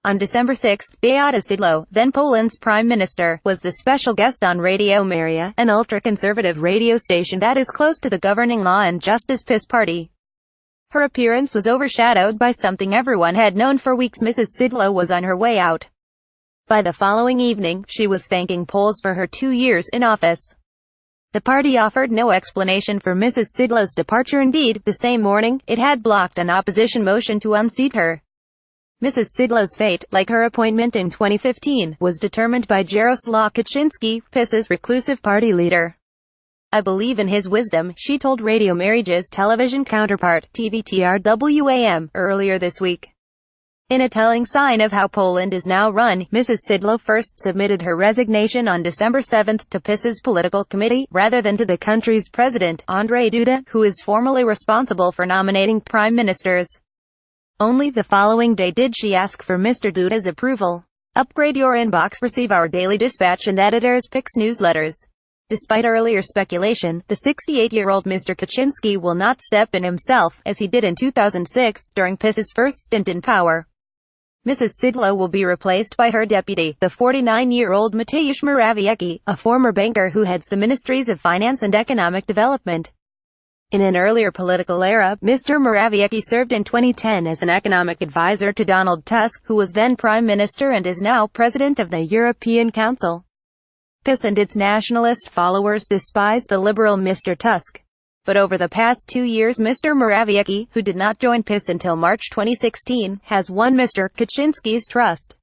On December 6, Beata Szydlo, then Poland's prime minister, was the special guest on Radio Maryja, an ultraconservative radio station that is close to the governing Law and Justice PiS party. Her appearance was overshadowed by something everyone had known for weeks. Mrs Szydlo was on her way out. By the following evening, she was thanking Poles for her 2 years in office. The party offered no explanation for Mrs Szydlo's departure. Indeed, the same morning, it had blocked an opposition motion to unseat her. Mrs Szydlo's fate, like her appointment in 2015, was determined by Jarosław Kaczynski, PiS's reclusive party leader. "I believe in his wisdom," she told Radio Maryja's television counterpart, TVTRWAM, earlier this week. In a telling sign of how Poland is now run, Mrs Szydlo first submitted her resignation on December 7 to PiS's political committee, rather than to the country's president, Andrzej Duda, who is formally responsible for nominating prime ministers. Only the following day did she ask for Mr. Duda's approval. Upgrade your inbox, receive our daily dispatch and editor's picks newsletters. Despite earlier speculation, the 68-year-old Mr. Kaczynski will not step in himself, as he did in 2006, during PiS's first stint in power. Mrs Szydlo will be replaced by her deputy, the 49-year-old Mateusz Morawiecki, a former banker who heads the Ministries of Finance and Economic Development. In an earlier political era, Mr. Morawiecki served in 2010 as an economic advisor to Donald Tusk, who was then Prime Minister and is now President of the European Council. PiS and its nationalist followers despise the liberal Mr. Tusk. But over the past 2 years, Mr. Morawiecki, who did not join PiS until March 2016, has won Mr. Kaczynski's trust.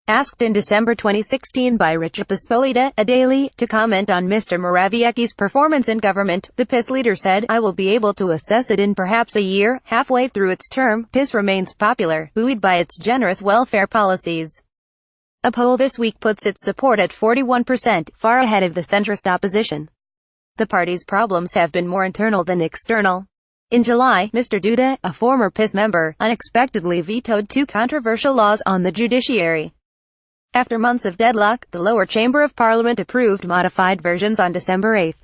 Asked in December 2016 by Rzeczpospolita, a daily, to comment on Mr. Morawiecki's performance in government, the PiS leader said, "I will be able to assess it in perhaps a year." Halfway through its term, PiS remains popular, buoyed by its generous welfare policies. A poll this week puts its support at 41%, far ahead of the centrist opposition. The party's problems have been more internal than external. In July, Mr. Duda, a former PiS member, unexpectedly vetoed 2 controversial laws on the judiciary. After months of deadlock, the lower chamber of parliament approved modified versions on December 8.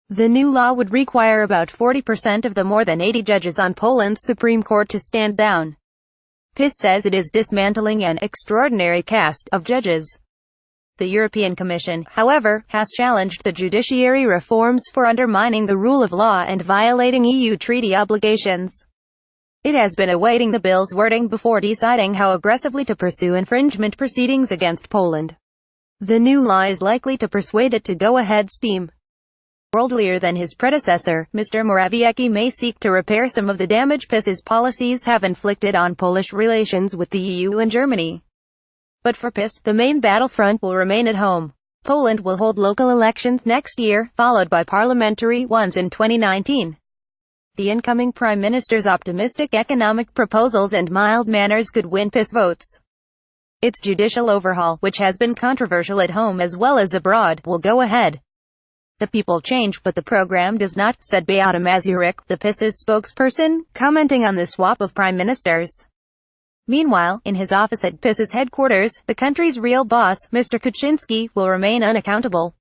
The new law would require about 40% of the more than 80 judges on Poland's Supreme Court to stand down. PiS says it is dismantling an extraordinary caste of judges. The European Commission, however, has challenged the judiciary reforms for undermining the rule of law and violating EU treaty obligations. It has been awaiting the bill's wording before deciding how aggressively to pursue infringement proceedings against Poland. The new law is likely to persuade it to go ahead steam. Worldlier than his predecessor, Mr. Morawiecki may seek to repair some of the damage PiS's policies have inflicted on Polish relations with the EU and Germany. But for PiS, the main battlefront will remain at home. Poland will hold local elections next year, followed by parliamentary ones in 2019. The incoming prime minister's optimistic economic proposals and mild manners could win PiS votes. Its judicial overhaul, which has been controversial at home as well as abroad, will go ahead. "The people change, but the program does not," said Beata Szydlo, the PiS's spokesperson, commenting on the swap of prime ministers. Meanwhile, in his office at PiS's headquarters, the country's real boss, Mr. Kaczynski, will remain unaccountable.